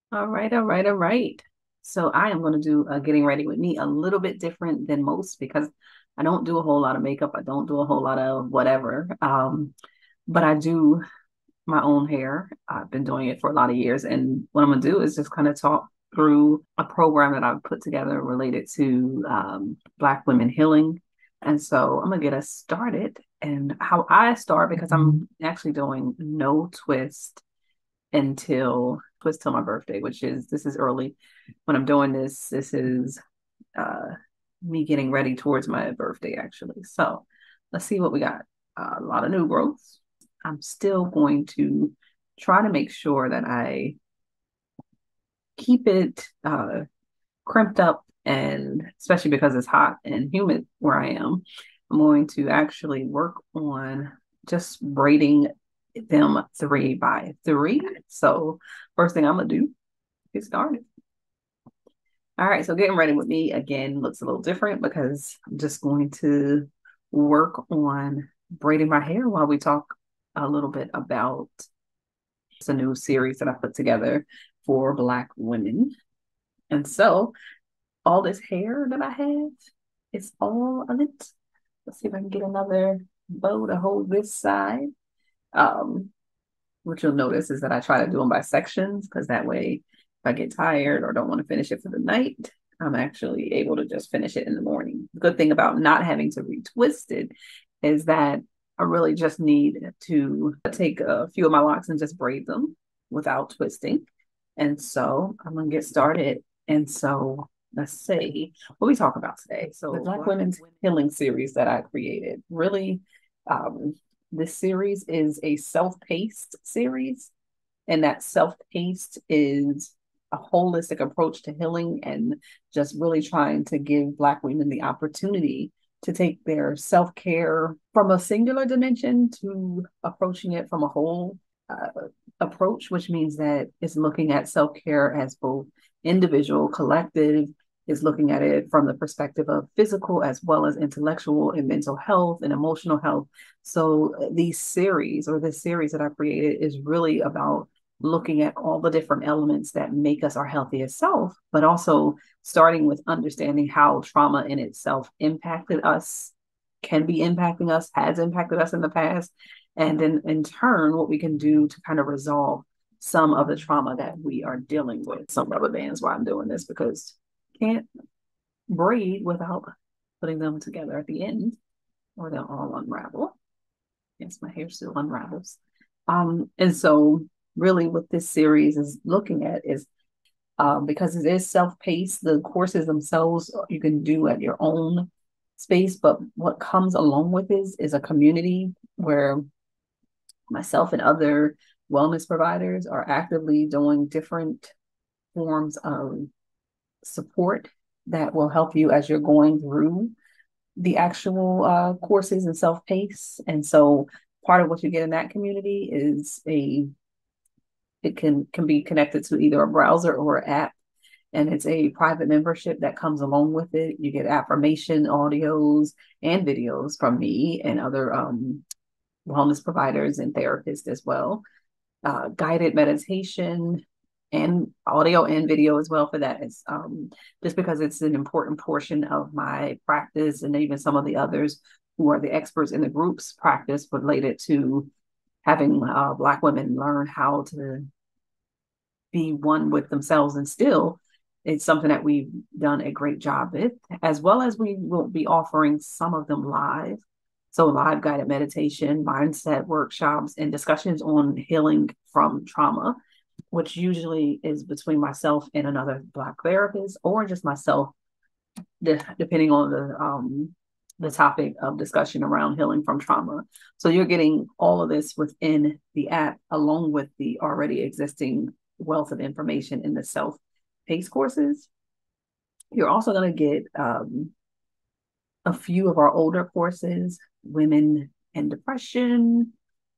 All right, all right, all right. So I am going to do a getting ready with me a little bit different than most because I don't do a whole lot of makeup. I don't do a whole lot of whatever. But I do my own hair. I've been doing it for a lot of years. And what I'm going to do is just kind of talk through a program that I've put together related to Black women healing. And so I'm going to get us started. And how I start, because I'm actually doing no twist until twist till my birthday, which is this is early. When I'm doing this, this is uh me getting ready towards my birthday actually. So let's see what we got. A lot of new growths. I'm still going to try to make sure that I keep it crimped up, and especially because it's hot and humid where I am, I'm going to actually work on just braiding them 3 by 3. So first thing I'm gonna do, get started. All right, so getting ready with me again looks a little different because I'm just going to work on braiding my hair while we talk a little bit about a new series that I put together for Black women. And so all this hair that I have, it's all of it. Let's see if I can get another bow to hold this side. Um, what you'll notice is that I try to do them by sections because that way, if I get tired or don't want to finish it for the night, I'm actually able to just finish it in the morning. The good thing about not having to retwist it is that I really just need to take a few of my locks and just braid them without twisting. And so I'm going to get started. And so let's see what we talk about today. So the Black Women's Healing series that I created really um, this series is a self-paced series, and that self-paced is a holistic approach to healing and just really trying to give Black women the opportunity to take their self-care from a singular dimension to approaching it from a whole approach, which means that it's looking at self-care as both individual, collective, is looking at it from the perspective of physical as well as intellectual and mental health and emotional health. So these series or this series that I created is really about looking at all the different elements that make us our healthiest self, but also starting with understanding how trauma in itself impacted us, can be impacting us, has impacted us in the past, and then in turn, what we can do to kind of resolve some of the trauma that we are dealing with. Some rubber bands while I'm doing this because can't braid without putting them together at the end, or they'll all unravel. Yes, my hair still unravels. And so really what this series is looking at is because it is self-paced, the courses themselves you can do at your own space, but what comes along with this is a community where myself and other wellness providers are actively doing different forms of support that will help you as you're going through the actual courses and self-pace. And so part of what you get in that community is it can be connected to either a browser or an app. And it's a private membership that comes along with it. You get affirmation audios and videos from me and other wellness providers and therapists as well. Guided meditation and audio and video as well for that. It's just because it's an important portion of my practice and even some of the others who are the experts in the group's practice related to having Black women learn how to be one with themselves and still it's something that we've done a great job with, as well as we will be offering some of them live. So live guided meditation, mindset workshops, and discussions on healing from trauma, which usually is between myself and another Black therapist, or just myself, depending on the topic of discussion around healing from trauma. So you're getting all of this within the app, along with the already existing wealth of information in the self-paced courses. You're also going to get a few of our older courses, women and depression.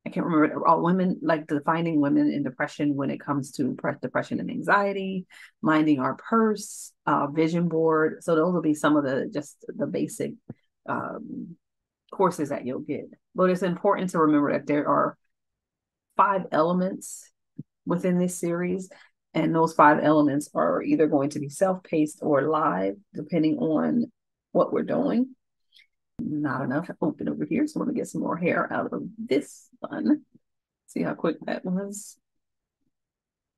I can't remember all women, like defining women in depression when it comes to depression and anxiety, minding our purse, vision board. So those will be some of the just the basic courses that you'll get. But it's important to remember that there are 5 elements within this series And those 5 elements are either going to be self-paced or live, depending on what we're doing. Not enough open over here, so I'm going to get some more hair out of this one. See how quick that was.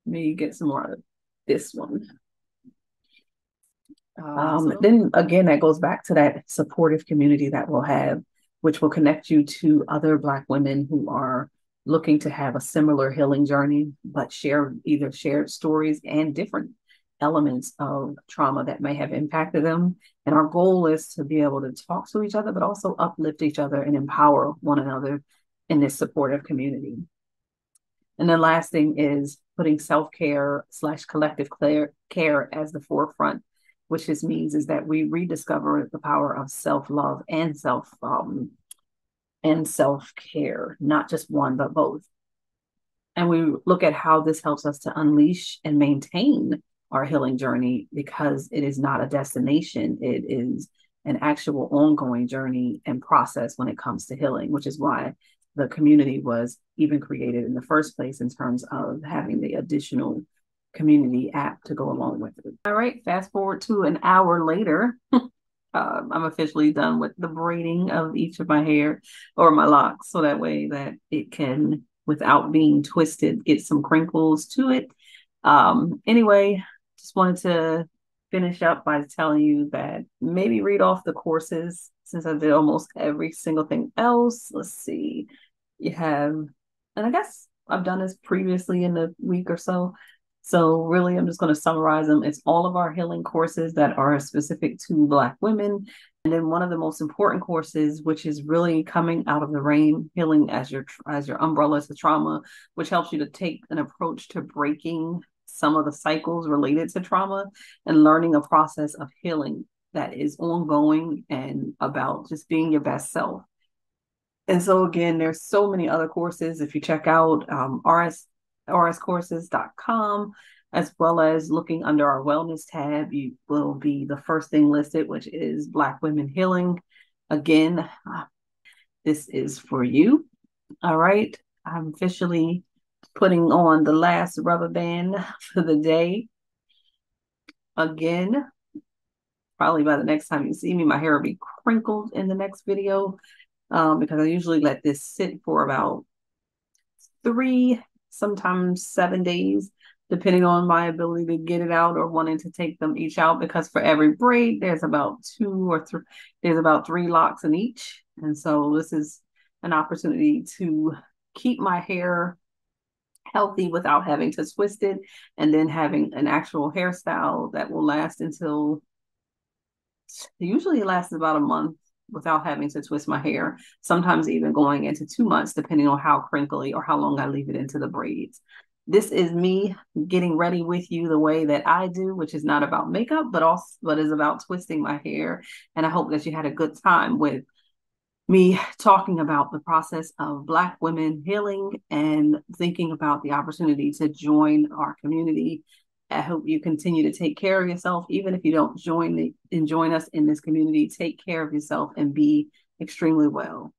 Maybe get some more out of this one. Then again, that goes back to that supportive community that we'll have, which will connect you to other Black women who are looking to have a similar healing journey, but share either shared stories and different elements of trauma that may have impacted them. And our goal is to be able to talk to each other, but also uplift each other and empower one another in this supportive community. And the last thing is putting self-care / collective care as the forefront, which just means is that we rediscover the power of self-love and self-care, not just one, but both. And we look at how this helps us to unleash and maintain our healing journey, because it is not a destination. It is an actual ongoing journey and process when it comes to healing, which is why the community was even created in the first place, in terms of having the additional community app to go along with it. All right, fast forward to an hour later. I'm officially done with the braiding of each of my hair or my locks, so that way that it can, without being twisted, get some crinkles to it. Anyway, just wanted to finish up by telling you that maybe read off the courses, since I did almost every single thing else. Let's see. You have, and I guess I've done this previously in the week or so. So really, I'm just going to summarize them. It's all of our healing courses that are specific to Black women. And then one of the most important courses, which is really coming out of the rain, healing as your umbrella to trauma, which helps you to take an approach to breaking some of the cycles related to trauma and learning a process of healing that is ongoing and about just being your best self. And so again, there's so many other courses. If you check out rscourses.com, as well as looking under our wellness tab, you will be the first thing listed, which is Black Women Healing. Again, this is for you. All right. I'm officially putting on the last rubber band for the day. Again, probably by the next time you see me, my hair will be crinkled in the next video, because I usually let this sit for about 3, sometimes 7 days, depending on my ability to get it out or wanting to take them each out, because for every braid, there's about 3 locks in each. And so this is an opportunity to keep my hair healthy without having to twist it, and then having an actual hairstyle that will last until, usually it lasts about a month without having to twist my hair, sometimes even going into 2 months, depending on how crinkly or how long I leave it into the braids. This is me getting ready with you the way that I do, which is not about makeup, but is about twisting my hair. And I hope that you had a good time with me talking about the process of Black women healing and thinking about the opportunity to join our community. I hope you continue to take care of yourself. Even if you don't join us in this community, take care of yourself and be extremely well.